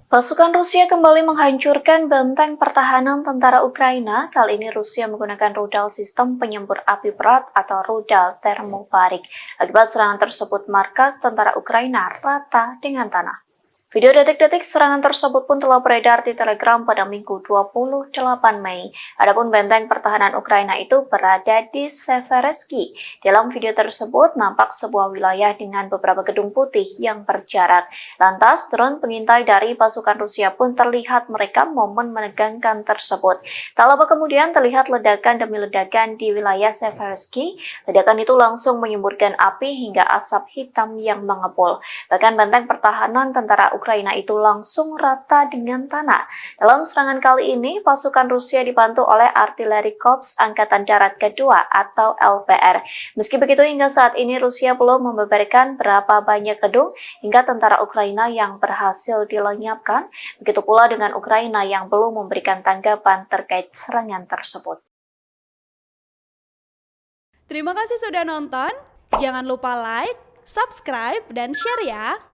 Pasukan Rusia kembali menghancurkan benteng pertahanan tentara Ukraina. Kali ini Rusia menggunakan rudal sistem penyembur api berat atau rudal termobarik. Akibat serangan tersebut, markas tentara Ukraina rata dengan tanah. Video detik-detik serangan tersebut pun telah beredar di Telegram pada Minggu 28 Mei. Adapun benteng pertahanan Ukraina itu berada di Seversky. Dalam video tersebut nampak sebuah wilayah dengan beberapa gedung putih yang berjarak. Lantas, drone pengintai dari pasukan Rusia pun terlihat merekam momen menegangkan tersebut. Tak lama kemudian terlihat ledakan demi ledakan di wilayah Seversky. Ledakan itu langsung menyemburkan api hingga asap hitam yang mengepul. Bahkan benteng pertahanan tentara Ukraina itu langsung rata dengan tanah. Dalam serangan kali ini, pasukan Rusia dibantu oleh Artileri Korps Angkatan Darat Kedua atau LPR. Meski begitu, hingga saat ini Rusia belum membeberkan berapa banyak gedung hingga tentara Ukraina yang berhasil dilenyapkan. Begitu pula dengan Ukraina yang belum memberikan tanggapan terkait serangan tersebut. Terima kasih sudah nonton. Jangan lupa like, subscribe, dan share ya.